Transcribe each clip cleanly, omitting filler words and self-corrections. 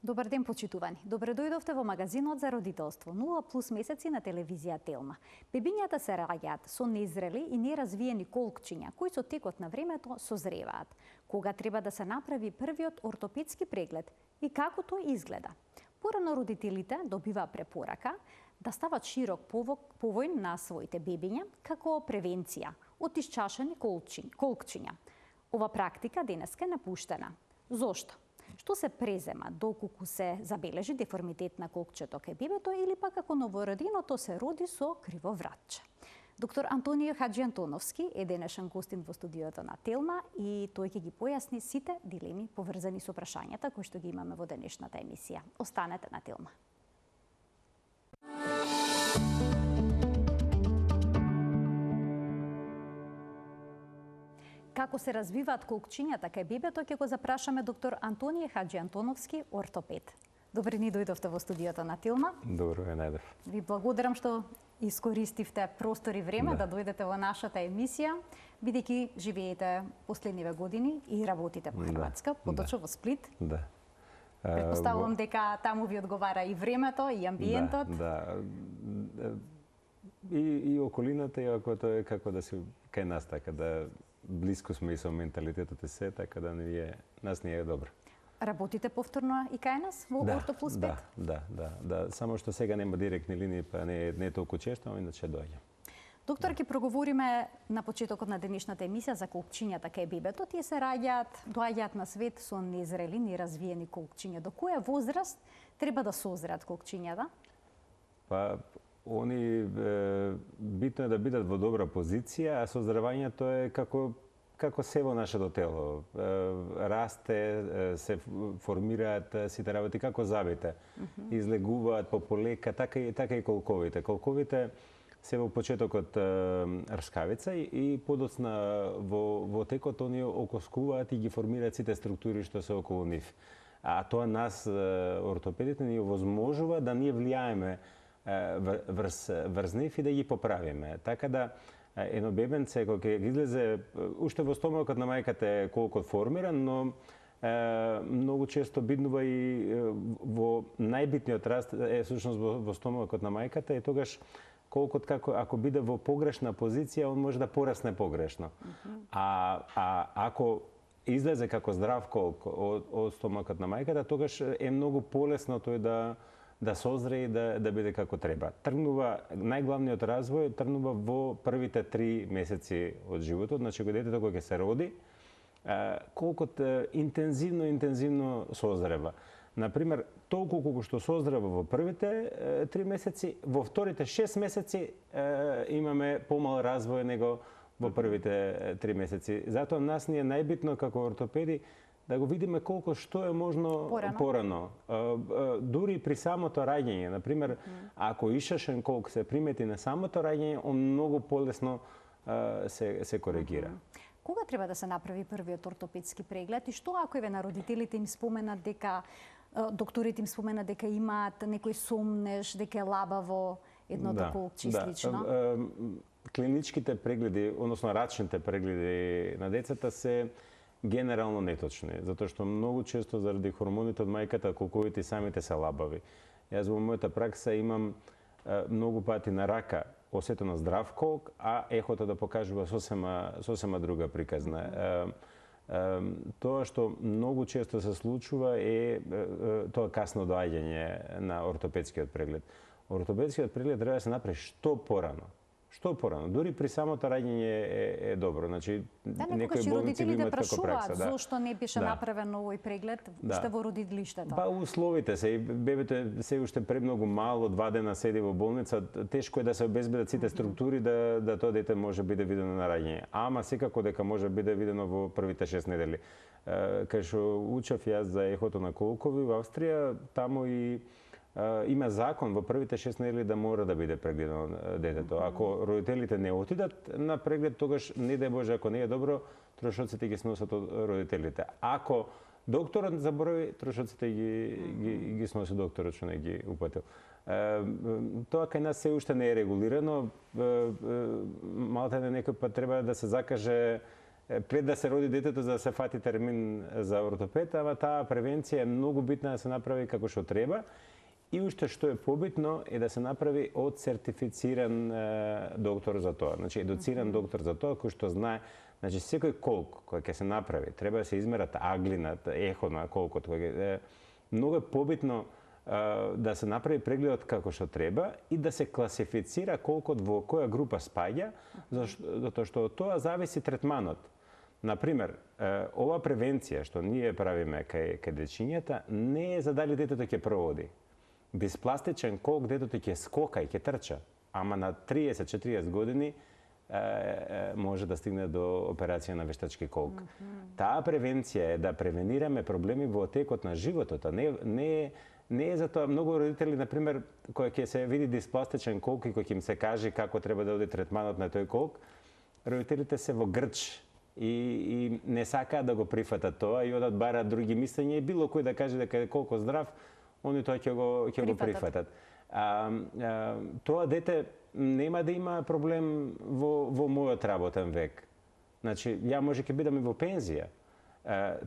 Добар ден, почитувани. Добре дојдовте во магазинот за родителство. 0+ месеци на телевизија Телма. Бебињата се раѓаат со незрели и неразвиени колкчиња, кои со текот на времето созреваат. Кога треба да се направи првиот ортопедски преглед и како тој изгледа? Порано родителите добива препорака да стават широк повој на своите бебиња како превенција од исчашени колкчиња. Ова практика денеска е напуштена. Зошто? Што се презема доколку се забележи деформитет на колкчето кај бебето или пак ако новороденото се роди со криво вратче. Доктор Антонио Хаджиантоновски е денешен гостин во студиото на Телма и тој ќе ги појасни сите дилеми поврзани со прашањата кои што ги имаме во денешната емисија. Останете на Телма. Како се развиваат колкчињата кај бебето, ќе го запрашаме доктор Антонио Хаджиантоновски, ортопед. Добре ни дојдовте во студиото на Телма. Добро ве најдов. Ви благодарам што искористивте простор и време да дојдете во нашата емисија, бидејќи живеете последниве години и работите во Хрватска, поточно во Сплит. Да. Претпоставувам дека таму ви одговара и времето, и амбиентот. Да. И околината, и ако тоа е како да се кај нас, така да близко сме и со менталитетот и се, така да нас не е добро. Работите повторно и кај нас во Ортоплус 5? Да. Само што сега нема директни линии, па не е толку често, а иначе доаѓа. Доктор, ќе проговориме на почетокот на денешната емисија за колкчињата кај бебето. Тие се доаѓаат на свет со незрели, неразвиени колкчиња. До која возраст треба да созреат колкчињата? Па, они битно е да бидат во добра позиција, а созревањето е како се во нашето тело. Расте, се формираат сите работи како забите. Излегуваат пополека, така и колковите. Колковите се во почетокот рскавица и подоцна во текот они окоскуваат и ги формираат сите структури што се околу нив. А тоа нас, ортопедите, ни овозможува да ние влијаеме врз нив и да ги поправиме. Така да едно бебенце кога ќе излезе уште во стомакот на мајката е колку формиран, но многу често биднува и во најбитниот раст е всушност во стомакот на мајката и тогаш ако биде во погрешна позиција, он може да порасне погрешно. А ако излезе како здрав колк од стомакот на мајката, тогаш е многу полесно тој да созре и да биде како треба. Најглавниот развој тргнува во првите 3 месеци од животот, значи кога детето кога ќе се роди, колкот интензивно созрева. Например, толку колку што созрева во првите 3 месеци, во вторите 6 месеци имаме помал развој него во првите 3 месеци. Затоа нас ни е најбитно како ортопеди да го видиме колку што е можно порано. Дури при самото раѓање, например, ако ишашен колк се примети на самото раѓање, он многу полесно се коригира. Кога треба да се направи првиот ортопедски преглед и што ако на родителите им споменат дека докторите им споменат дека имаат некој сомнеж, дека е лабаво едното колкче и слично? Клиничките прегледи, односно рачните прегледи на децата се генерално неточни, затоа што многу често заради хормоните од мајката колковите самите се лабави. Јас во мојата пракса имам многу пати на рака осетено здрав колк, а ехото да покажува сосема друга приказна. Тоа што многу често се случува е тоа касно доаѓање на ортопедскиот преглед. Ортопедскиот преглед треба да се направи што порано. Дури при самото раѓање е добро. Значи, некогаш и родителите прашуваат зошто не беше направен овој преглед уште во родилиштето. Па условите се, бебето се уште премногу мало, 2 дена седи во болница, тешко е да се обезбедат сите структури да тоа дете може биде видено на раѓање. Ама секако дека може биде видено во првите 6 недели. Кај што учев јас за ехото на колкови во Австрија, таму и има закон во првите 6 недели да мора да биде прегледано детето. Ако родителите не отидат на преглед, тогаш не дај Боже, ако не е добро, трошоците ги сносат од родителите. Ако докторот заборави, трошоците ги сноси докторот што не ги упатил. Тоа кај нас се уште не е регулирано. Малте некој пат треба да се закаже пред да се роди детето за да се фати термин за ортопед, ама таа превенција е многу битна да се направи како што треба. И уште што е побитно е да се направи од сертифициран доктор за тоа. Значи едуциран доктор за тоа кој што знае, значи секој колк кој ќе се направи, треба да се измерат аглината, ехо на колкот. Многу е побитно да се направи прегледот како што треба и да се класифицира колкот во која група спаѓа, затоа што од тоа зависи третманот. Например, ова превенција што ние правиме кај дечињата не е за дали детето ќе проводи. Биспластичен колк детето ќе скока и ќе трча, ама на 30-40 години може да стигне до операција на вештачки колк. Таа превенција е да превенираме проблеми во текот на животот, а не е за тоа. Многу родители, например, кои ќе се види диспластичен колк и кој ќе им се каже како треба да оди третманот на тој колк, родителите се во грч и не сакаат да го прифатат тоа и одат бараат други мислења и било кој да каже дека е колку здрав, они тоа ќе го прифатат. Тоа дете нема да има проблем во мојот работен век. Значи, ја може ќе бидам и во пензија.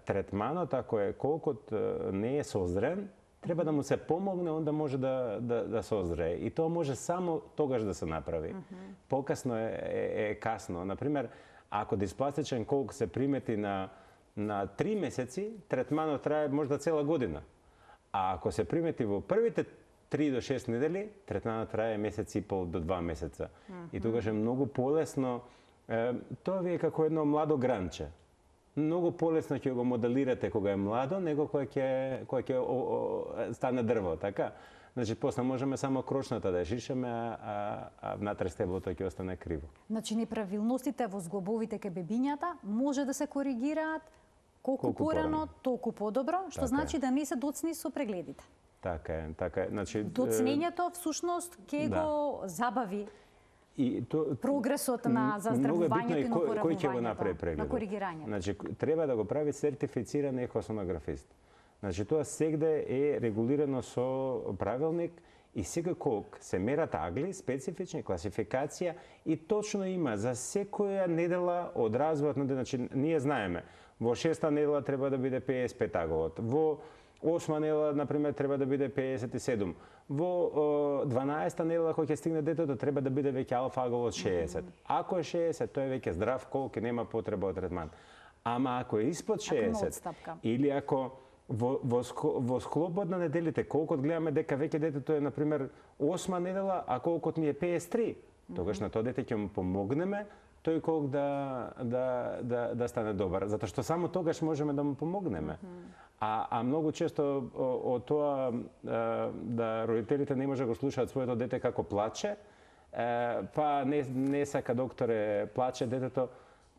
Третманот, ако е колкот не е созрен, треба да му се помогне, онда може да созрее. И тоа може само тогаш да се направи. Покасно е касно. Например, ако диспластичен колк се примети на 3 месеци, третманот трае можда цела година. А ако се примети во првите 3 до 6 недели, третманот трае месец и пол до 2 месеца. И тогаш е многу полесно, тоа ви е како едно младо гранче. Многу полесно ќе го моделирате кога е младо, него кога ќе стане дрво, така? Значи, после можеме само крошната да ја шишеме, а внатре стеблото ќе остане криво. Значи, неправилностите во зглобовите кај бебињата може да се коригираат колку порано, толку подобро, што значи да не се доцни со прегледите. Така е. Значи, доцнењето всушност ќе го забави и прогресот на заздравувањето и на кој ќе го направи прегледот. На коригирањето. Значи, треба да го прави сертифициран ехосонографист. Значи, тоа сегде е регулирано со правилник и секој колк се мерат агли, специфични, класификација и точно има за секоја недела од развојот на дете. Значи, ние знаеме, во 6-та недела треба да биде 55 аголот, во 8-та недела, например, треба да биде 57. Во 12-та недела, кој ќе стигне детето, треба да биде веќе алфа аголот 60. Ако е 60, тој е веќе здрав колк и нема потреба од третман. Ама ако е испод 60, или ако во склопот на неделите, колкот гледаме дека веќе детето е, например, 8-та недела, а колкот ни е 53, тогаш на тоа дете ќе му помогнеме тој колк да стане добар, затоа што само тогаш можеме да му помогнеме. А многу често од тоа да родителите не може да го слушаат своето дете како плаче, па не сака докторе, плаче детето,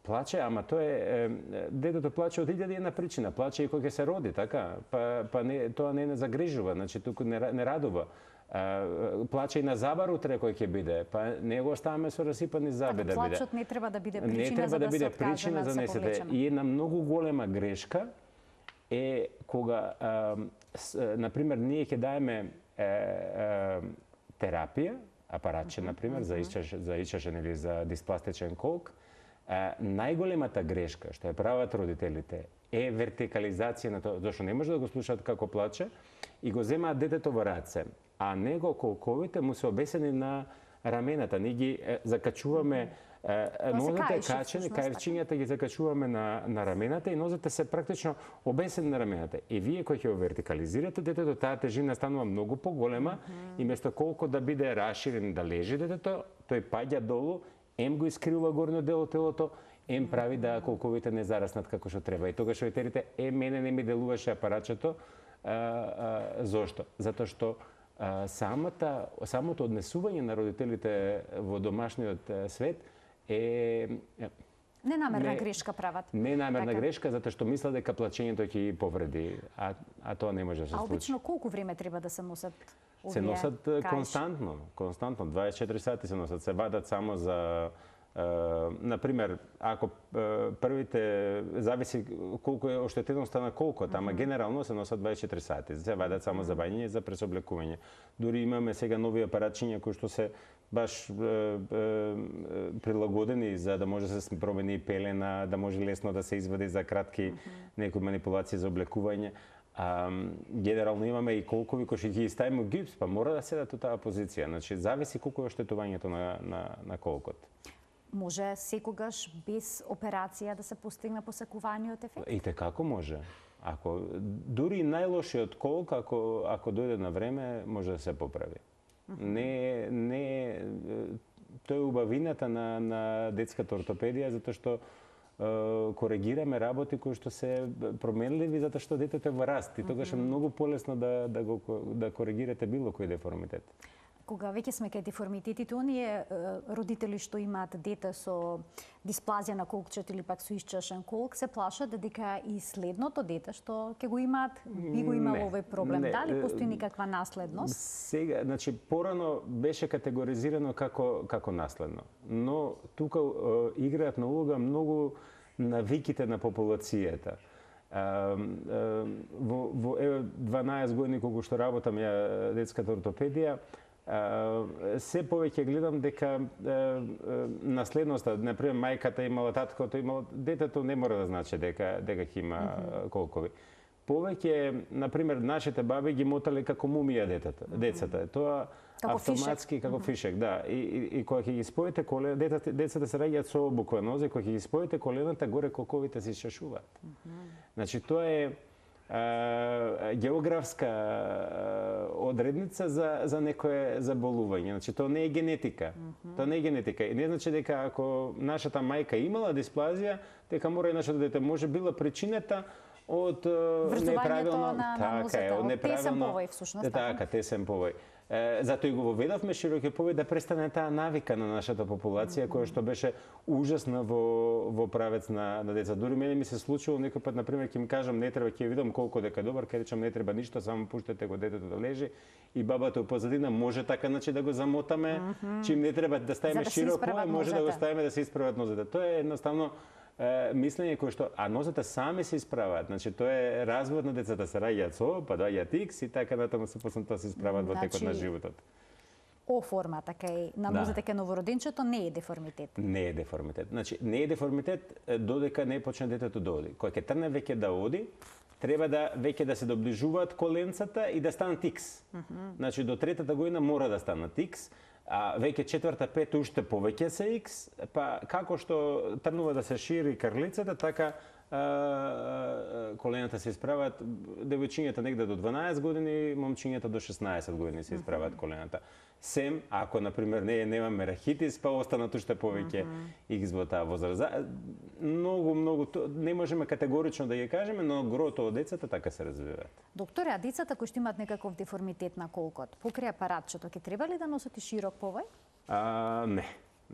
плаче, ама тоа е детето плаче од 1001 причина, плаче и кога ќе се роди, така? Па тоа не загрижува, значи туку не радува. Плаче и на забар утре кој ќе биде, па не го оставаме со расипани заби да биде. Плачот не треба да биде причина не треба за да да биде се откажеме, причина за не. И една многу голема грешка е кога, например, ние ќе даеме терапија, апаратче, например, за ичашен или за диспластичен колк, најголемата грешка што ја прават родителите е вертикализација на тоа, зашто не може да го слушаат како плаче и го земаат детето во раце, а него колковите му се обесени на рамената. Ние ги закачуваме, нозете е качени, кајрчињата ги закачуваме на рамената и нозете се практично обесени на рамената. И вие кој ќе го вертикализирате детето, таа тежина станува многу поголема и место колку да биде расширен да лежи детето, тој паѓа долу, ем го искривува горниот дел од телото, ем прави да колковите не зараснат како што треба. И тогаш родителите, мене не ми делуваше апаратчето, зошто? Затоа што самото однесување на родителите во домашниот свет е ненамерна грешка прават. Ненамерна грешка, затоа што мисла дека плачењето ќе ги повреди, а тоа не може да се случи. А обично колку време треба да се носат овие? Се носат константно, 24 сати се носат, се вадат само за например, ако првите зависи колку е оштетеноста на колкот, ама генерално се носат 24 сати. Се вадат само за бањење и за пресоблекување. Дури имаме сега нови апаратчиња кои што се баш прилагодени за да може да се промени пелена, да може лесно да се извади за кратки некои манипулации за облекување. Генерално имаме и колкови кои ќе ги ставиме гипс, па мора да седат у таа позиција. Значи зависи колку е оштетувањето на колкот. Може секогаш без операција да се постигне посакуваниот ефект? И како може. Ако дури најлошиот колк, ако дојде на време, може да се поправи. Тоа е убавината на детската ортопедија, затоа што коригираме работи кои што се променливи, затоа што детето е во раст и тогаш е многу полесно да коригирате било кој деформитет. Кога веќе сме кај деформитетите, оние родители што имаат дете со дисплазија на колкчето или пак со исчешен колк, се плашат дека и следното дете што ќе го имаат, би го имало овој проблем. Дали постои никаква наследност? Сега, значи порано беше категоризирано како наследно, но тука играат на улога многу навиките на популацијата. Во 12 години колку што работам ја детската ортопедија, се повеќе гледам дека наследноста, например мајката имала, таткото имало, детето не мора да значи дека ќе има колкови. Повеќе, например, нашите баби ги мотале како мумија децата. Тоа автоматски како фишек, да. И кога ќе ги споите колена, децата се раѓаат со обукванози, кога ќе ги споите колената, горе колковите се исчешуваат. Значи тоа е географска одредница за некое заболување. Значи тоа не е генетика. Тоа не е генетика. И не значи дека ако нашата мајка имала дисплазија, дека мора и нашето дете. Може била причината од неправилно на нозете, тесен повој всушност. Така, тесен повој. Затоа и го воведовме широки повој да престане таа навика на нашата популација која што беше ужасна во правец на деца. Дури мене ми се случило некој пат, например, ќе им кажам не треба, ќе видам колку дека добар, ќе речам не треба ништо, само пуштете го детето да лежи и бабата позадина може така значи да го замотаме, чим не треба да ставиме широк повој, може да го ставиме да се исправат нозете. Тоа е едноставно мислење кое што, а нозете сами се исправаат. Значи тоа е развод на децата, се раѓаат со, па доаѓаат икс и така натаму се после тоа се исправаат во текот на животот. О формата кај на нозете кај новороденчето не е деформитет. Не е деформитет. Значи не е деформитет додека не почне детето да оди. Кога ќе трне веќе да оди, треба да веќе да се доближуваат коленцата и да станат икс. Значи до третата година мора да станат икс. А веќе четврта, пета уште повеќе се икс, па како што трнува да се шири крлицата, така колената се исправаат, девојчињата негде до 12 години, момчињата до 16 години се исправаат колената. Сем, ако, например, немаме рахитис, па останат уште повеќе икс во таа возраст. Многу, не можеме категорично да ги кажеме, но грото од децата така се развиваат. Докторе, а децата кои што имаат некаков деформитет на колкот, покрај апаратчето, ќе треба ли да носат и широк повој?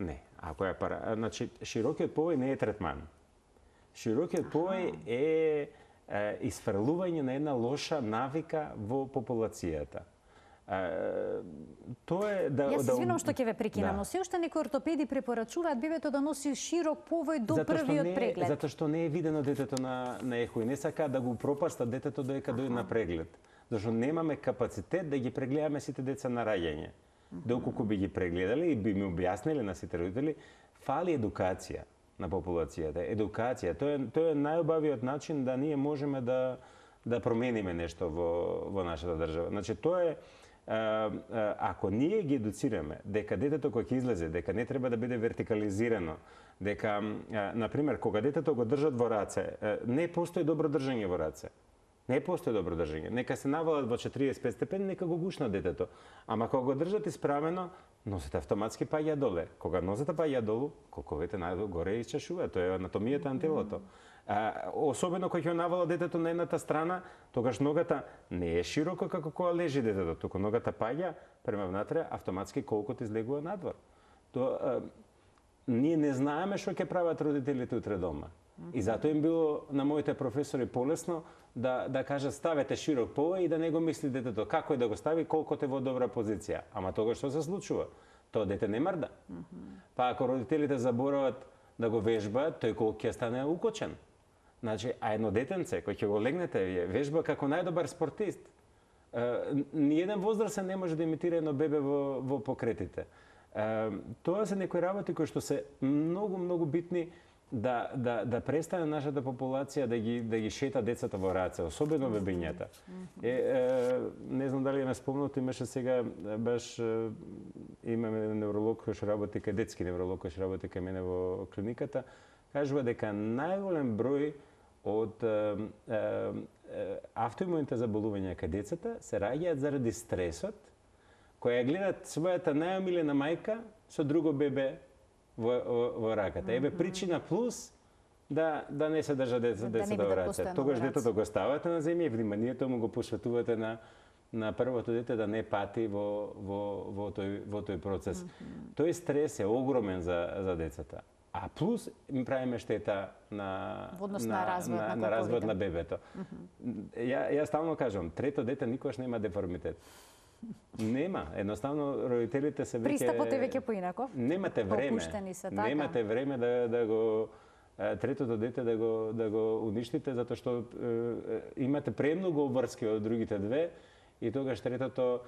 Не. Ако е значи широкиот повој не е третман. Широкиот повој е исфрлување на една лоша навика во популацијата. Тоа е Јас се извинувам што ќе ве прекинам, но се уште некои ортопеди препорачуваат бебето да носи широк повој до првиот преглед. Затоа што не е видено детето на ехо и не сака да го пропастат детето додека дојде на преглед. Зашто немаме капацитет да ги прегледаме сите деца на раѓање. Доколку би ги прегледале и би ми објасниле на сите родители, фали едукација на популацијата. Едукација, тоа е најубавиот начин да ние можеме да промениме нешто во нашата држава. Значи тоа е ако ние ги едуцираме дека детето кога ќе излезе, дека не треба да биде вертикализирано, дека, например, кога детето го држат во раце, не постои добро држање во раце. Не постои добро држање. Нека се навалат во 45 степени, нека го гушнат детето. Ама кога го држат исправено, носите автоматски паѓа доле. Кога нозете паѓа долу, колковите најгоре исчешуваат. Тоа е анатомијата на телото. Особено кога ќе навала детето на едната страна, тогаш ногата не е широко како кога лежи детето, туку ногата паѓа према внатре, автоматски колкот излегува надвор. Ние не знаеме што ќе прават родителите утре дома. И затоа им било на моите професори полесно да кажат ставете широк повој и да не го мисли детето како е да го стави, колкото е во добра позиција. Ама тогаш што се случува? Тоа дете не мрда. Па ако родителите заборават да го вежбаат, тој колку ќе стане укочен. Значи, а едно детенце кој ќе го легнете вежба како најдобар спортист. Ниеден возрастен не може да имитира едно бебе во покретите. Тоа се некои работи кои што се многу битни да престане нашата популација да ги шета децата во раце, особено бебињата. Не знам дали ме спомнато, имаше сега баш имаме невролог кој што работи кај детски невролог кој што работи кај мене во клиниката, кажува дека најголем број од автоимуните заболувања кај децата се раѓаат заради стресот, која гледат својата најомилена мајка со друго бебе во раката. Еве причина плюс да не се држат децата во раце. Тогаш детето го ставате на земја и вниманието му го посветувате на првото дете да не пати во тој процес. Тој стрес е огромен за децата. А плюс им правиме штета на развојот на бебето. Ја стално кажам, трето дете никогаш нема деформитет. Нема, едноставно родителите се веќе пристапот е веќе поинако. Немате време. Немате време да го третото дете да го уништите затоа што имате премногу обврски од другите две и тогаш третото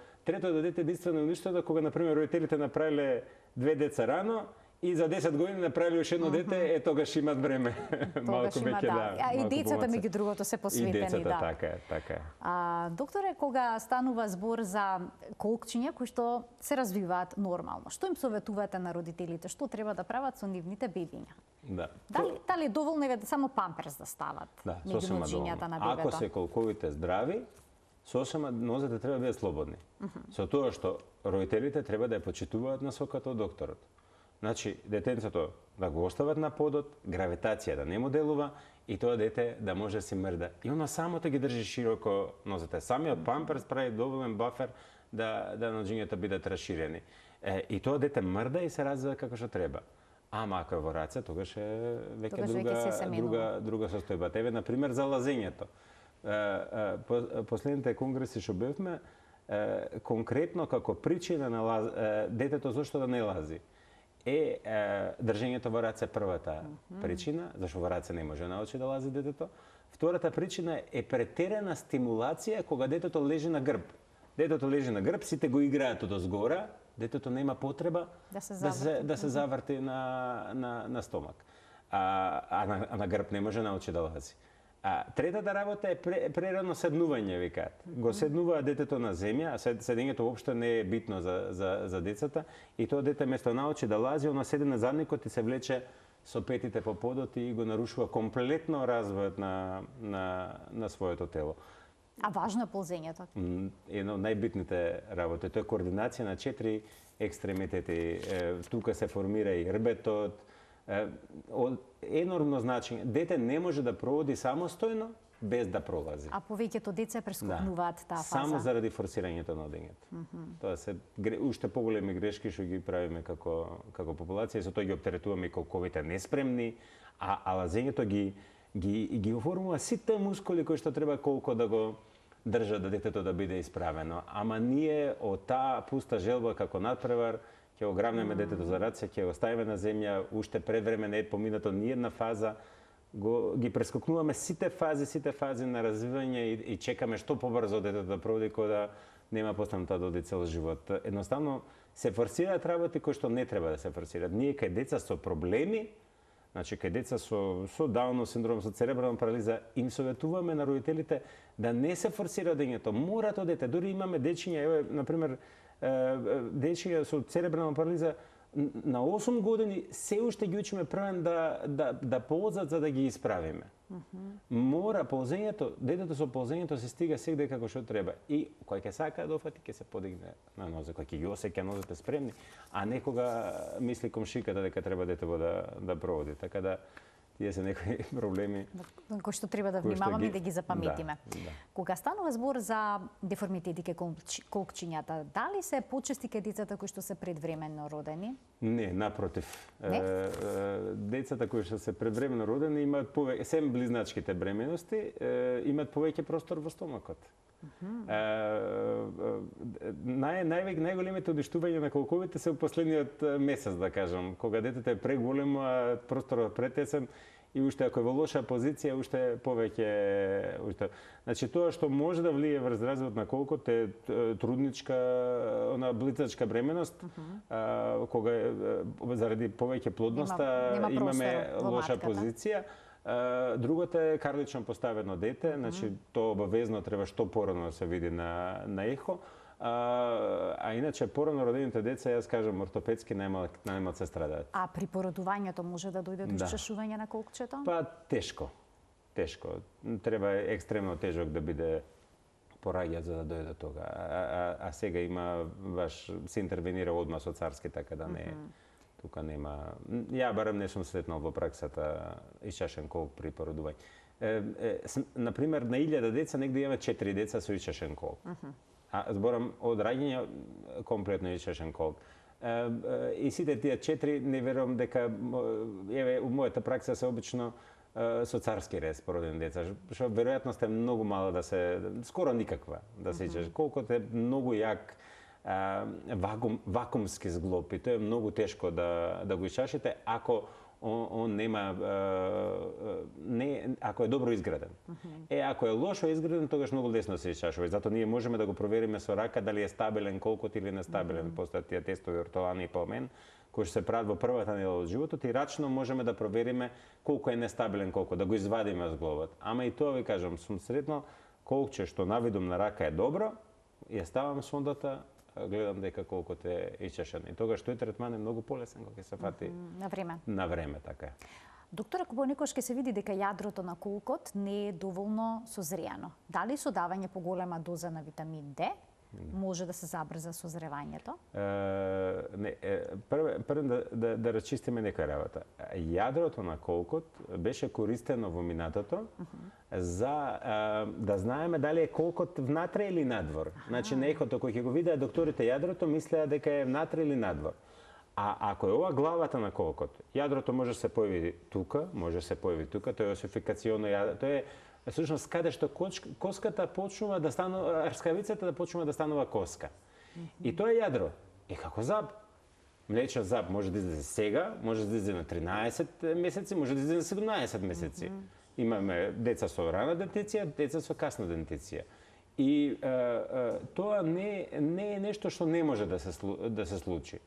дете единствено уништено кога на пример родителите направиле две деца рано и за 10 години направили уште едно дете, тогаш имат време. Малку веќе А и децата меѓу другото се посветени, да. И децата, така е. Докторе, кога станува збор за колкчиња кои што се развиваат нормално, што им советувате на родителите, што треба да прават со нивните бебиња? Да. Дали доволно е само памперс да стават меѓу ноџињата на бебето? Ако се колковите здрави, сосема нозете треба да бидат слободни. Со тоа што родителите треба да ја почитуваат насоката од докторот. Значи, детенцето да го остават на подот, гравитација да не му делува и тоа дете да може да се мрда. И оно самото ги држи широко нозете. Самиот памперс прави доволен бафер да ноџињата бидат расширени. И тоа дете мрда и се развива како што треба. Ама ако е во раце, тогаш е веќе друга состојба. Еве, на пример, за лазењето. Последните конгреси што бевме, конкретно како причина на детето зошто да не лази е држењето во раце првата причина, зашто во раце не може да научи да лази детето. Втората причина е претерана стимулација кога детето лежи на грб. Детето лежи на грб, сите го играат од озгора, детето нема потреба да се заврти на стомак. А на грб не може да научи да лази. Третата работа е прерано седнување, викаат. Го седнува детето на земја, а седењето воопшто не е битно за децата, и тоа дете место научи да лази, оно седи на задникот и се влече со петите по подот и го нарушува комплетно развојот на своето тело. А важно е ползењето? Едно од најбитните работи, тоа е координација на 4 екстремитети. Тука се формира и рбетот, енормно значење. Дете не може да проводи самостојно без да пролази. А повеќето деца прескокнуваат таа фаза. Само заради форсирањето на одењето. Тоа се уште поголеми грешки што ги правиме како популација, и со тоа ги оптеретуваме и колковите неспремни, а лазењето ги оформува сите мускули кои што треба колко да го држат да детето да биде исправено. Ама ние од таа пуста желба како надпревар ќе го грабнеме детето за раце, ќе го ставиме на земја, уште пред време не е поминато ни една фаза, ги прескокнуваме сите фази на развивање и чекаме што побрзо детето да проводи кога да нема постаната да оди цел живот. Едноставно се форсираат работи кои што не треба да се форсираат. Ние кај деца со проблеми, значи кај деца со Даунов синдром, со церебрална парализа, им советуваме на родителите да не се форсира одењето. Мора тоа дете, дури имаме дечиња, еве на пример дечиња со церебрална парализа на 8 години се уште ги учиме првен да ползат за да ги исправиме. Мора ползењето, детето со ползењето се стига сегде како што треба. И кој ќе сака да офати, ќе се подигне на нозе, кој ќе ги осеќа нозете спремни, а некога мисли комшиката дека треба детево да проводи. Така да тие се некои проблеми кои што треба да внимаваме и да ги запаметиме. Да. Кога станува збор за деформитети кај колкчињата, дали се почести кај децата кои што се предвремено родени? Не, напротив. Не? Децата кои што се предвремено родени имаат повеќе, сем близначките бременности, имаат повеќе простор во стомакот. Најголемите уништувања на колковите се во последниот месец, да кажам, кога детето е преголемо, а просторот претесен и уште ако е во лоша позиција, уште повеќе. Значи тоа што може да влие врз развојот на колкот е трудничка, она блицачка бременост, кога заради повеќе плодноста имаме лоша позиција. Другото е карлично поставено дете, значи тоа обавезно треба што порано да се види на ехо. А иначе порано родените деца, јас кажам, ортопедски најмал се страдаат. А при породувањето може да дојде до исчешување на колкчето? Па тешко. Треба екстремно тежок да биде пораѓаат за да дојде до тога. А сега се интервенира одма со царски, така да не тука нема. Ја барем не сум сретнал во праксата исчешен колк при породување. Например, на 1000 деца негде има 4 деца со исчешен колк. Зборам од раѓање комплетно исчешен колк. И сите тие 4 не верувам дека у мојата пракса се обично со царски рез породени деца, што веројатноста е многу мала да се, скоро никаква да се исчеше. Колкото е многу јак вакуумски зглоб и тоа е многу тешко да го исчешите ако он нема ако е добро изграден. Ако е лошо изграден, тогаш многу лесно се исчешува. Затоа ние можеме да го провериме со рака дали е стабилен колкот или нестабилен. Постојат тие тестови ортолани и палмен кои се прават во првата недела од животот и рачно можеме да провериме колку е нестабилен колкот, да го извадиме од зглобот. Ама и тоа ви кажам, сум сретно колкче што навидум на рака е добро, ја ставам сондата, гледам дека колкот е исчешен. И тогаш тој третман е многу полесен кога ќе се фати на време. На време, така е. Доктор, ако понекогаш ќе се види дека јадрото на колкот не е доволно созреано, дали со давање поголема доза на витамин D може да се забрза созревањето? Прво да рачистиме некоја работа. Јадрото на колкот беше користено во минатото за да знаеме дали е колкот внатре или надвор. Значи на ехото кој ќе го видеа докторите јадрото мислеа дека е внатре или надвор. А ако е ова главата на колкот, јадрото може да се појави тука, може да се појави тука, тоа е осификационо јадро, тоа е всушност каде што коската почнува да станува, рскавицата да почнува да станува коска. И тоа е јадро. Како зап. Млечен зап може да излезе сега, може да излезе на 13 месеци, може да излезе на 17 месеци. Имаме деца со рана дентиција, деца со касна дентиција. И тоа не е нешто што не може да се случи.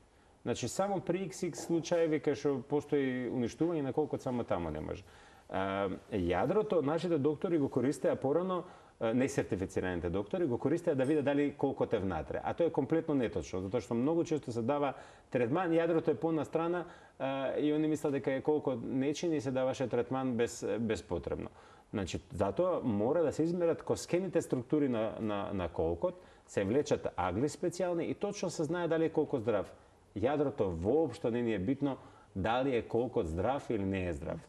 Значи само при XX случаеви кај што постои уништување на колкот само таму не може. Јадрото, нашите доктори го користеа порано, несертифицираните доктори го користеа да видат дали колкот е внатре. А тоа е комплетно неточно, затоа што многу често се дава третман, јадрото е полна страна и они мислат дека е колкот нечин и се даваше третман без потребно. Значи, затоа мора да се измерат коскените структури на колкот, се влечат агли специјални и точно се знае дали е колкот здрав. Јадрото воопшто не ни е битно дали е колкот здрав или не е здрав.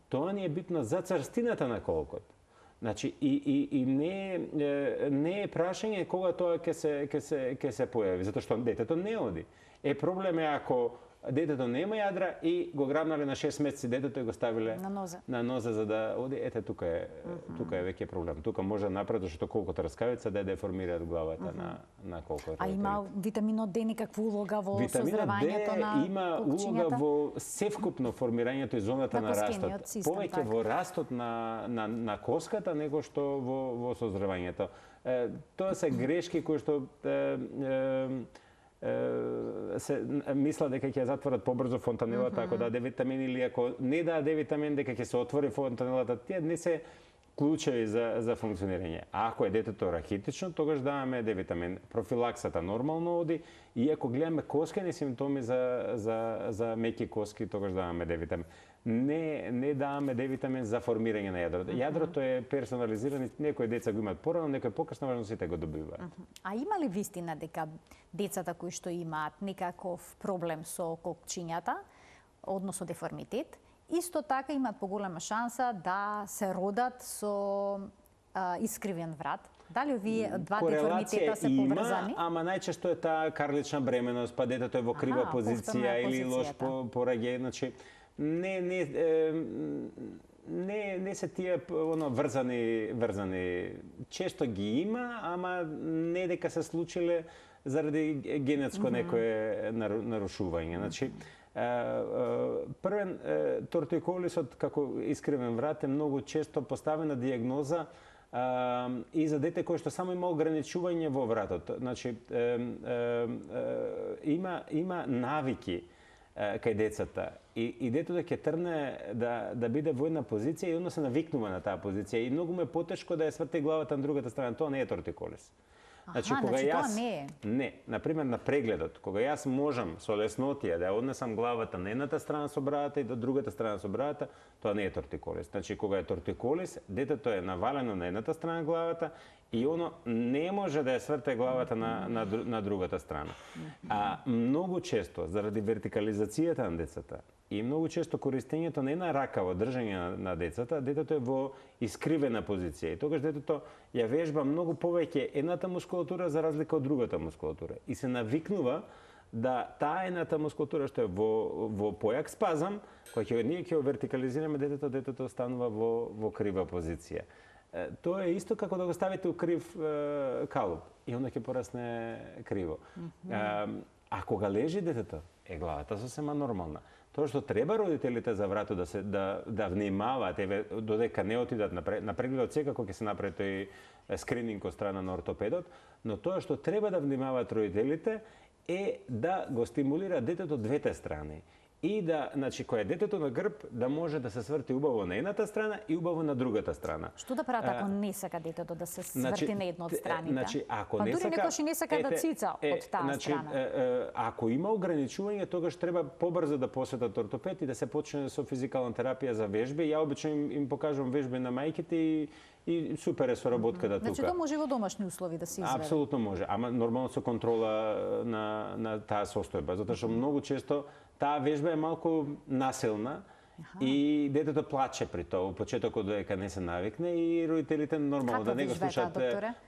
Тоа ни е битно за црстината на колкот. Значи, и не е прашање кога тоа ќе се појави, затоа што детето не оди. Проблем е ако детето нема јадра и го грабнале на 6 месеци детето и го ставиле на нозе за да оди. Тука е веќе проблем. Тука може да направи што колкото раскавица да деформираат главата на колкото. А има витаминот D некаква улога во созревањето на колкчињата? Има улога во севкупно формирањето и зоната на растот. Повеќе во растот на коската него што во созревањето. Тоа се грешки кои што се мисла дека ќе затворат побрзо фонтанелата ако даде витамин или ако не даде витамин дека ќе се отвори фонтанелата. Тие не се клучеви за функционирање. А ако е детето рахитично, тогаш даваме D-витамин. Профилаксата нормално оди и ако гледаме коскени симптоми за меки коски, тогаш даваме D-витамин. Не даваме D-витамин за формирање на јадрото. Јадрото е персонализирано, некои деца го имаат порано, некои покасно, важно сите го добиваат. А има ли вистина дека децата кои што имаат некаков проблем со колкчињата, односно деформитет, исто така имаат поголема шанса да се родат со искривен врат? Дали овие два деформитета се поврзани? Ама најчесто е таа карлична бременост, па детето е во крива позиција или лош пораѓај, значи не се тие врзани. Често ги има, ама не дека се случиле заради генетско некое нарушување. Значи, Првен, тортиколисот како искривен врат е многу често поставена диагноза и за дете кое што само има ограничување во вратот. Значи, има навики кај децата и детето ќе трне да биде во една позиција и оно се навикнува на таа позиција и многу ме потешко да ја сврти главата на другата страна. Тоа не е тортиколис. Значи, тоа не е. Не, например на прегледот, кога јас можам со леснотија да ја однесам главата на едната страна со брадата и до другата страна со брадата, тоа не е тортиколис. Значи кога е тортиколис, детето е навалено на едната страна главата и оно не може да ја сврте главата на другата страна. А многу често заради вертикализацијата на децата и многу често користењето на една рака во држање на децата, детето е во искривена позиција и тогаш детето ја вежба многу повеќе едната мускулатура за разлика од другата мускулатура и се навикнува да таа едната мускулатура што е во појак спазам, кога ние ќе го вертикализираме детето останува во крива позиција. Тоа е исто како да го ставите у крив калуп и onda ќе порасне криво. А кога лежи детето, главата сосема нормална. Тоа што треба родителите за врато да внимаваат, додека не отидат на прегледот, секако ќе се направи тој скрининг од страна на ортопедот, но тоа што треба да внимаваат родителите е да го стимулира детето двете страни. И да, значи, кога е детето на грб, да може да се сврти убаво на едната страна и убаво на другата страна. Што да прават ако не сака детето да се сврти на една од страните? Значи, ако не сака, некош и не сака да цица од таа страна. Ако има ограничување, тогаш треба побрзо да посетат ортопед и да се почне со физикална терапија за вежби. Ја обично им покажувам вежби на мајките и супер е соработката тука. Значи, тоа може во домашни услови да се изведе? Апсолутно може, ама нормално со контрола на таа состојба, затоа што многу често таа вежба е малку насилна и детето плаче при тоа, во почетокот додека не се навикне и родителите нормално да не го слушаат.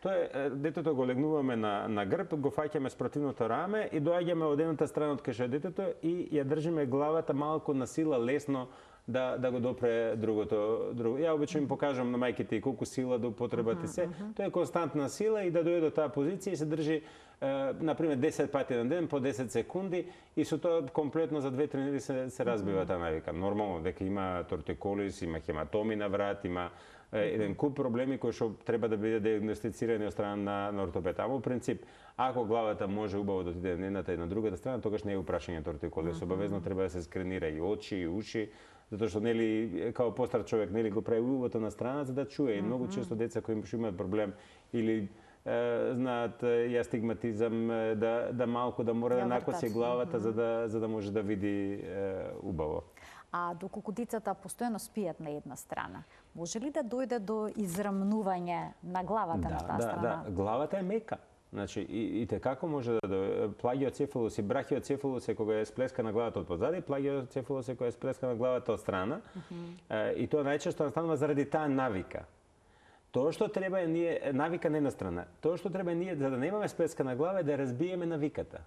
Тоа е, детето го легнуваме на грб, го фаќаме спротивното раме и доаѓаме од едната страна од кај што е детето и ја држиме главата малку на сила, лесно да го допре другото. Ја обично им покажам на мајките и колку сила да употребат и се. Тоа е константна сила и да дојде до таа позиција и се држи например 10 пати на ден по 10 секунди и со тоа комплетно за 2-3 недели се разбива таа навика. Нормално дека има тортиколис, има хематоми на врат, има еден куп проблеми кои што треба да бидат диагностицирани од страна на ортопед. Ама во принцип, ако главата може убаво да отиде на едната и на другата страна, тогаш не е упрашање тортиколис. Обавезно треба да се скренира и очи, и уши, затоа што нели како постар човек нели го прави убавото на страна за да чуе. И многу често деца кои имаат проблем или знаат и астигматизам, да малку да мора да накоси главата за да може да види убаво. А доколку децата постојано спијат на една страна, може ли да дојде до израмнување на главата на таа страна? Да, главата е мека. Значи, и како може да дојде плагиоцефалус и брахиоцефалус е кога е сплескана главата од позади, плагиоцефалус е кога е сплескана главата од страна. И тоа најчесто настанува заради таа навика. Тоа што треба е ние, навика не на страна, тоа што треба е ние, за да немаме сплескана глава, е да разбиеме навиката.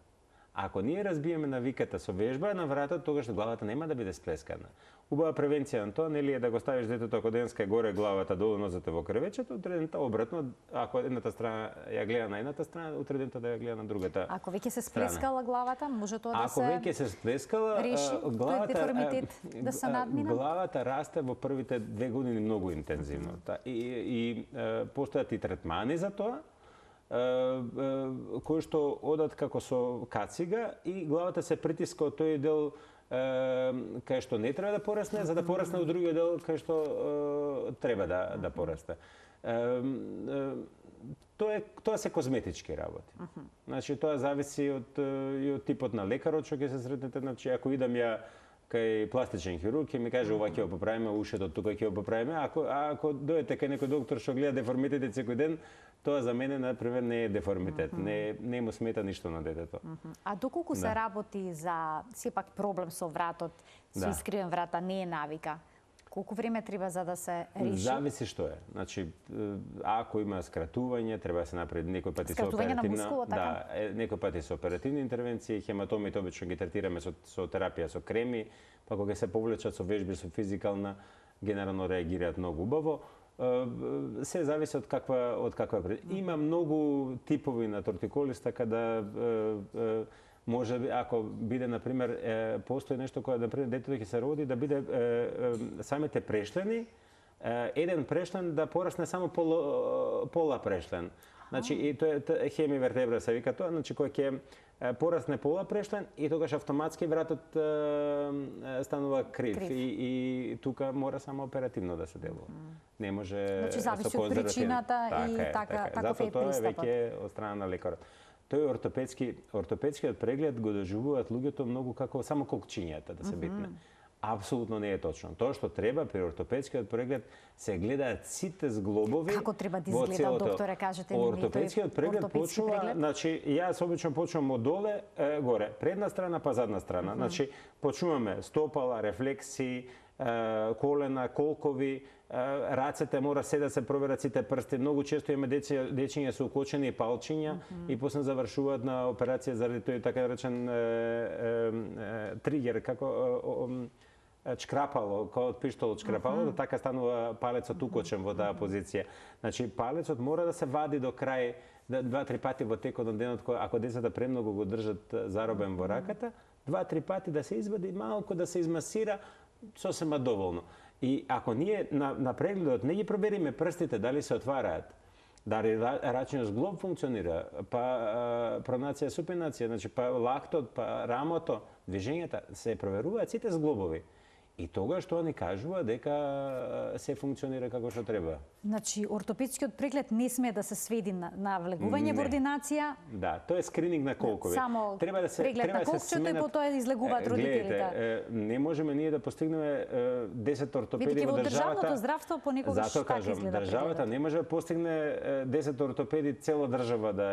Ако ние разбиеме навиката со вежба на вратот, тогаш главата нема да биде сплескана. Убава превенција на тоа нели е да го ставиш детето ако денска е горе главата, долу нозете во кревечето, утредента обратно, ако едната страна ја гледа на едната страна, утредента да ја гледа на другата. Ако веќе се сплескала главата, може тоа да се Ако веќе се сплескала, главата деформитет да се надмина? Главата расте во првите 2 години многу интензивно. И постојат и третмани за тоа, кои што одат како со кацига и главата се притиска од тој дел кај што не треба да порасне, за да порасне од другиот дел кај што треба да порасте. Тоа се козметички работи. Значи тоа зависи од типот на лекарот што ќе се сретнете, значи ако идам ја кај пластичен хирург ќе ми каже ова ќе го поправиме, ушето тука ќе го поправиме. Ако дојдете кај некој доктор што гледа деформитети секој ден, тоа за мене например не е деформитет, не му смета ништо на детето. А доколку се работи за сепак проблем со вратот, со искривен врат, а не е навика, колку време треба за да се реши? Зависи што е. Значи, ако има скратување, треба да се направи некој пати со оперативна, некој пати со оперативни интервенции, хематомите обично ги третираме со терапија со креми, па кога се повлечат со вежби со физикална, генерално реагираат многу убаво. Се зависи од каква има многу типови на тортиколис, така да може би, ако биде, например, постои нешто кое, например, детето ќе се роди, да биде самите прешлени, еден прешлен да порасне само пола прешлен. Значи, и тоа е хемивертебра се вика тоа, значи кој ќе порасне пола прешлен и тогаш автоматски вратот станува крив. И тука мора само оперативно да се делува. Не може значи, зависи од причината и таков е тоа е пристапот. веќе од страна на лекарот. Тој ортопедскиот преглед го доживуваат луѓето многу како само колкчињата да се битне. Апсолутно не е точно. Тоа што треба при ортопедскиот преглед се гледаат сите зглобови. Како треба да изгледа, докторе, кажете ми? Ортопедскиот преглед почнува, значи јас обично почнувам од доле горе, предна страна па задна страна. Значи почнуваме стопала, рефлекси, колена, колкови, рацете мора се да се проверат сите прсти. Многу често има дечиња со укочени палчиња и после завршуваат на операција заради тој така речен тригер, како чкрапало, као од пиштол од чкрапало, да така станува палецот укочен во таа позиција. Значи, палецот мора да се вади до крај 2-3 пати во текот на денот, ако децата премногу го држат заробен во раката, 2-3 пати да се извади, малку да се измасира, сосема доволно. И ако ние на прегледот не ги провериме прстите дали се отвараат, дали рачниот зглоб функционира, па пронација, супинација, значи па лактот, па рамото, движењата, се проверуваат сите зглобови. И тогаш тоа ни кажува дека се функционира како што треба. Значи, ортопедскиот преглед не смее да се сведи на влегување во ординација. Да, тоа е скрининг на колкови. Само преглед на колкчето и потоа излегуваат родителите. Гледайте, не можеме ние да постигнеме 10 ортопеди во во државата. државното здравство понекогаш така изгледа. Државата не може да постигне 10 ортопеди цела држава да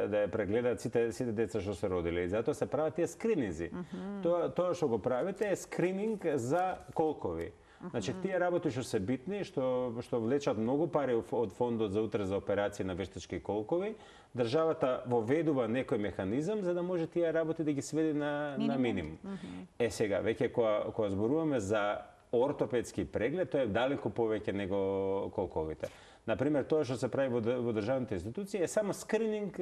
ја прегледаат сите деца што се родиле. И затоа се прават тие скрининзи. Тоа што го правите е скрининг за колкови. Значи, тие работи што се битни, што влечат многу пари од фондот за утре за операции на вештачки колкови, државата воведува некој механизам за да може тие работи да ги сведе на минимум. Сега, веќе кога зборуваме за ортопедски преглед, тоа е далеку повеќе него колковите. Например, тоа што се прави во државните институции е само скрининг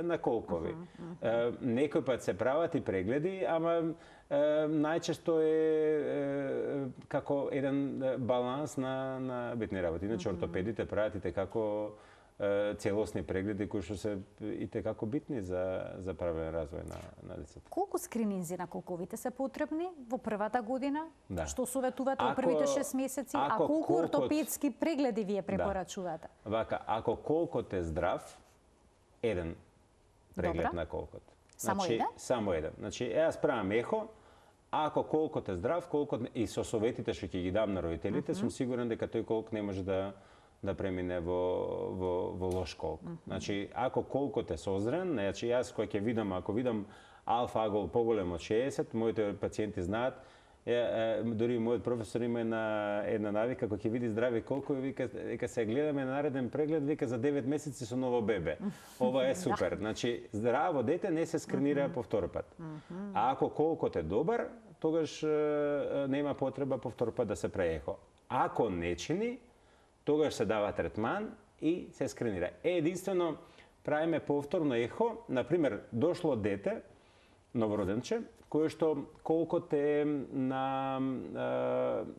на колкови. Некој пат се прават и прегледи, ама најчесто е како еден баланс на битни работи. Иначе ортопедите прават и како целосни прегледи кои што се и како битни за правилен развој на децата. Колку скрининзи на колковите се потребни во првата година? Да. Што советувате во првите 6 месеци? А колку ортопедски прегледи вие препорачувате? Вака, ако колкот е здрав, еден преглед на колкот. Само еден? Само еден. Значи, јас правам ехо, ако колкот е здрав, и со советите што ќе ги дам на родителите, сум сигурен дека тој колк не може да премине во лош колк. Значи, ако колкот е созрен, значи јас кој ќе видам, ако видам алфа агол поголем од 60, моите пациенти знаат, дури мојот професор има една навика, кој ќе види здрави колкови, вика се гледаме на нареден преглед, вика за 9 месеци со ново бебе. Ова е супер. Значи, здраво дете не се скринира по втор пат. А ако колкот е добар, тогаш нема потреба по втор пат да се прави ехо. Ако не чини, тогаш се дава третман и се скринира. Единствено, правиме повторно ехо, например, дошло дете, новороденче, кое што колкот е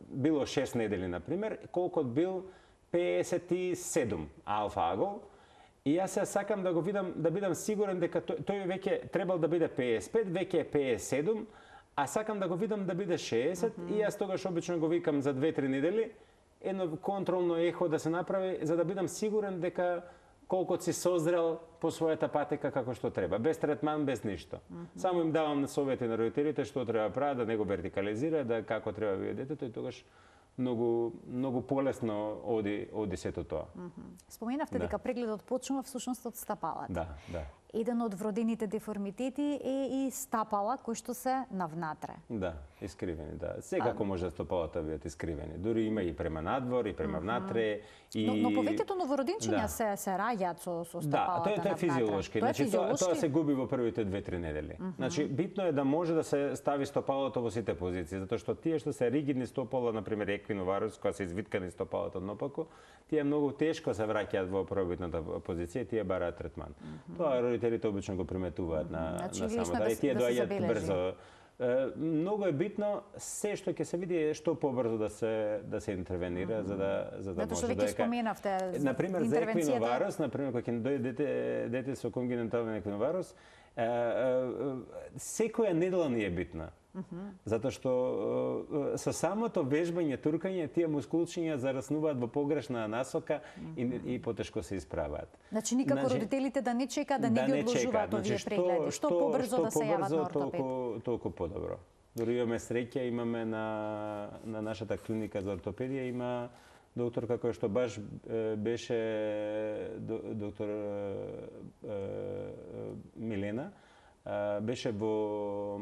било 6 недели, например, колкот бил 57 алфа агол, и јас се сакам да го видам, да бидам сигурен дека тој веќе требал да биде 55, веќе е 57, а сакам да го видам да биде 60, и јас тогаш обично го викам за 2-3 недели, едно контролно ехо да се направи, за да бидам сигурен дека колкот си созрел по својата патека како што треба, без третман, без ништо. Само им давам на совети на родителите што треба да прават, да не го вертикализира, да како треба да биде детето, и тогаш многу полесно оди сето тоа. Споменавте дека прегледот почнува всушност од стапалата. Да. Еден од вродените деформитети е и стапала кои што се навнатре. Да, искривени, да. Секако може стапалата бидат искривени. Дури има и према надвор, и према внатре. Но повеќето новороденчиња се раѓаат со стапалата навнатре. Да, тоа е физиолошки. Значи, тоа се губи во првите 2-3 недели. Значи, битно е да може да се стави стопалото во сите позиции, затоа што тие што се ригидни стопала, например еквиноварус, која се извиткани стопалото наопаку, тие многу тешко се враќаат во првобитната позиција и тие бараат третман. Тоа родителите обично го приметуваат на Значи, на лично самото. да И тие се доаѓаат забележи. брзо. Многу е битно се што ќе се види што побрзо да се интервенира за да Затоа што може веќе споменавте на пример за интервенцијата. еквиноварус, на пример кога ќе дојде дете со конгенитален еквиноварус, секоја недела ни е битна. Затоа што со самото вежбање, туркање, тие мускулчиња зараснуваат во погрешна насока и потешко се исправаат. Значи никако родителите да не чекаат, да не ги одложуваат овие прегледи. Што побрзо да се јават на ортопед. Толку подобро. Дори имаме среќа, имаме на нашата клиника за ортопедија има докторка која што баш беше доктор Милена, беше во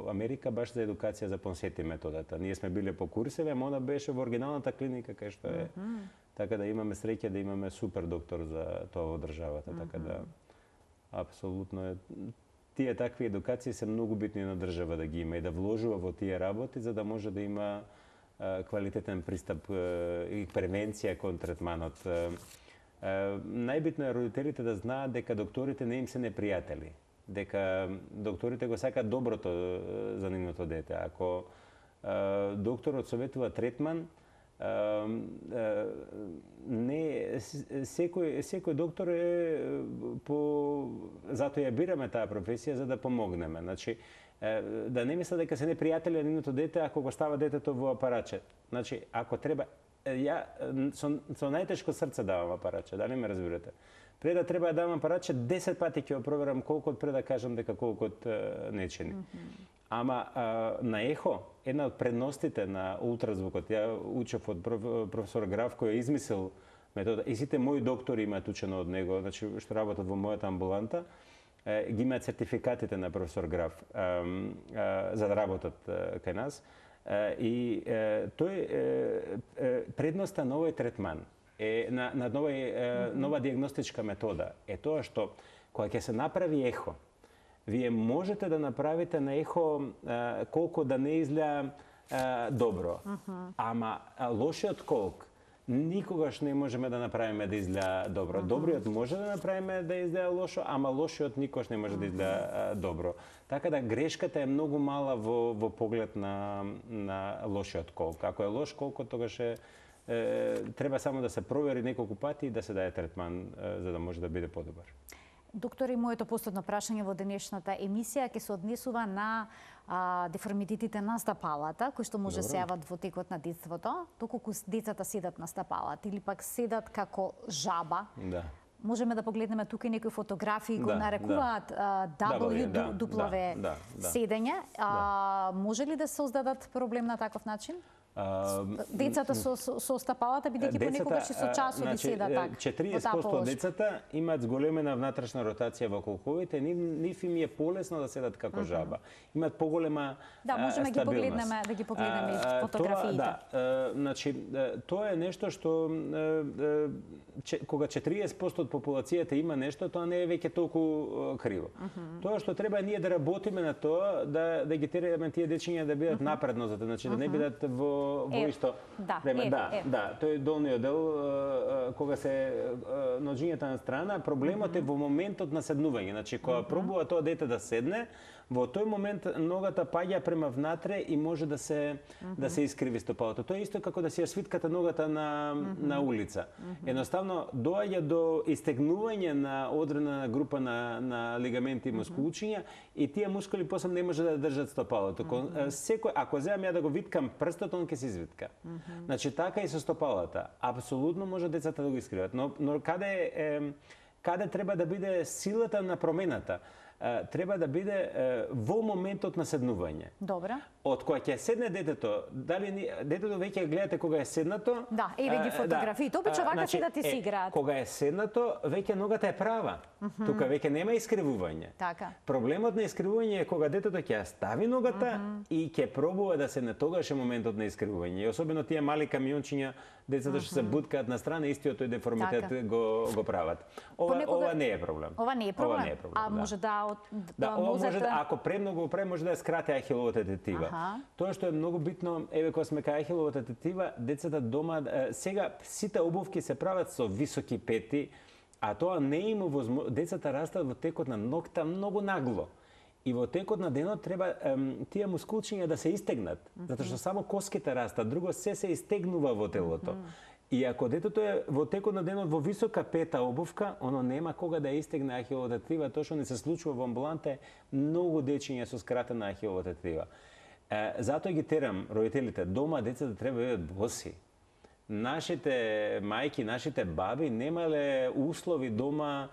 Америка баш за едукација за Понсети методата. Ние сме биле по курсеви, ама она беше во оригиналната клиника кај што е. Така да имаме среќа да имаме супер доктор за тоа во државата, така да апсолутно е. Тие такви едукации се многу битни на држава да ги има и да вложува во тие работи за да може да има квалитетен пристап и превенција кон третманот. Најбитно е родителите да знаат дека докторите не им се непријатели, дека докторите го сакаат доброто за нивното дете. Ако докторот советува третман, не секој доктор е затоа ја бираме таа професија за да помогнеме. Значи да не мисля дека се непријатели на нивното дете ако го става детето во апараче. Значи ако треба ја со најтешко срце давам апараче, дали ме разбирате? Пред да треба да давам апараче 10 пати ќе го проверам колку пред да кажам дека колку не чини. Ама на ехо, една од предностите на ултразвукот, ја учев од професор Граф кој ја измислил метода и сите мои доктори имаат учено од него, значи што работат во мојата амбуланта, ги имаат сертификатите на професор Граф за да работат кај нас. И тој предноста на овој третман на нова диагностичка метода е тоа што кога ќе се направи ехо, вие можете да направите на ехо колку да не изгледа добро, ама лошиот колк никогаш не можеме да направиме да изгледа добро. Добриот може да направиме да изгледа лошо, ама лошиот никогаш не може да изгледа добро. Така да грешката е многу мала во поглед на лошиот колк. Ако е лош колкот, тогаш треба само да се провери неколку пати и да се даде третман за да може да биде подобар. Доктори, моето последно прашање во денешната емисија ќе се однесува на деформитетите на стапалата, кои што може се јават во текот на детството, доколку децата седат на стапалата или пак седат како жаба. Да. Можеме да погледнеме тука и некои фотографии кои нарекуваат W седење. Може ли да се создадат проблем на таков начин? Децата со стапалата, бидејќи понекогаш и со часови седат така. 40% од децата имаат зголемена внатрешна ротација во колковите, нив им е полесно да седат како жаба. Имаат поголема можеме да ги погледнеме и фотографиите. Значи, тоа е нешто што кога 40% од популацијата има нешто, тоа не е веќе толку криво. Тоа што треба ние да работиме на тоа, да ги тераме тие дечиња да бидат напреднозати, значи да не бидат во исто време. Тој долниот дел кога се ноџињата на страна, проблемот е во моментот на седнување. Значи кога пробува тоа дете да седне, во тој момент ногата паѓа према внатре и може да се искриви стопалото. Тоа е исто како да си ја свиткате ногата на улица. Едноставно доаѓа до истегнување на одредена група на лигаменти и мускулчиња и тие мускули после не може да држат стопалото. Секој ако земам ја да го виткам прстот, он ќе се извитка. Значи така и со стопалата. Апсолутно може децата да го искриват, но каде треба да биде силата на промената? Треба да биде во моментот на седнување. Добра. Од кога ќе седне детето, дали детето веќе гледате кога е седнато? Да, еве ги фотографии. Обично вака седат и си играат. Кога е седнато, веќе ногата е права. Тука веќе нема искривување. Така. Проблемот на искривување е кога детето ќе ја стави ногата и ќе пробува да се тогаш е моментот на искривување. И особено тие мали камиончиња, децата што се буткаат на страна, истиот тој деформитет го прават. Ова не е проблем. Ова не е проблем. А може ако премногу прави, може да ја скрати ахиловата тетива. Тоа што е многу битно, еве кога сме кај ахиловата тетива, децата дома сега сите обувки се прават со високи пети, А тоа не има децата растат во текот на ноќта многу нагло. И во текот на денот треба тие мускулчиња да се истегнат, затоа што само коските растат, друго се истегнува во телото. И ако детето е во текот на денот во висока пета обувка, оно нема кога да истегне ахиловата тетива, тоа што не се случува во амбуланта е многу дечиња со скратена ахилова тетива. Затоа ги терам родителите, дома децата треба да бидат боси. Нашите мајки, нашите баби немале услови дома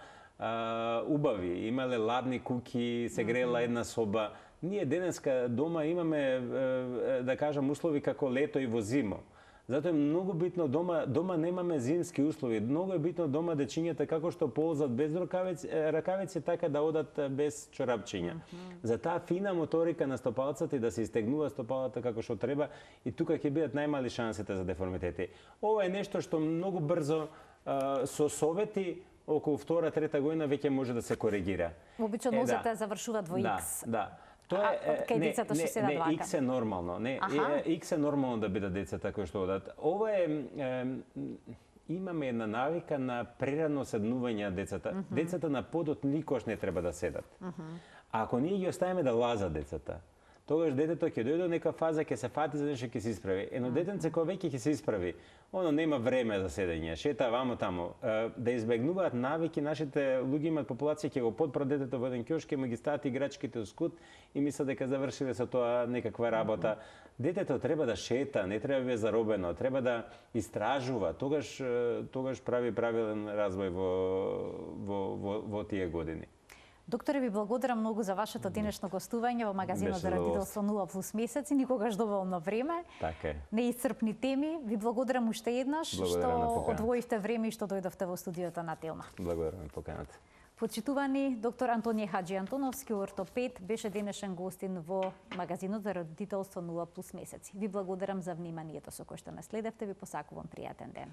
убави, имале ладни куќи, се грела една соба. Ние денеска дома имаме, да кажам, услови како лето и во зимо. Затоа е многу битно дома немаме зимски услови. Многу е битно дома дечињата како што ползат без ракавици, така да одат без чорапчиња. За таа фина моторика на стопалцата и да се истегнува стопалата како што треба, и тука ќе бидат најмали шансите за деформитети. Ова е нешто што многу брзо со совети околу 2-3 година веќе може да се коригира. Обично нозете завршуваат во X. Да. Тоа е X е нормално. X е нормално да бидат децата кои што одат. Ова е имаме една навика на прерано седнување децата. Децата на подот никош не треба да седат. А ако ние ги оставиме да лазат децата, тогаш детето ќе дојде до нека фаза, ќе се фати за нешто, ќе се исправи. Едно детенце кое веќе ќе се исправи, оно нема време за седење, шета вамо таму. Да избегнуваат навики, нашите луѓе имаат популација, ќе го подпрат детето во еден ќошк, ќе му ги стават играчките во скут и мислат дека завршиле со тоа некаква работа. Детето треба да шета, не треба да биде заробено, треба да истражува, тогаш прави правилен развој во тие години. Докторе, ви благодарам многу за вашето денешно гостување во магазинот за родителство 0+ месеци, никогаш доволно време. Така е. Неисцрпни теми. Ви благодарам уште еднаш што одвоивте време и што дојдовте во студиото на Телма. Благодарам на поканата. Почитувани, доктор Антонија Хаджи Антоновски, ортопед, беше денешен гостин во магазинот за родителство 0+ месеци. Ви благодарам за вниманието со кое што наследевте, ви посакувам пријатен ден.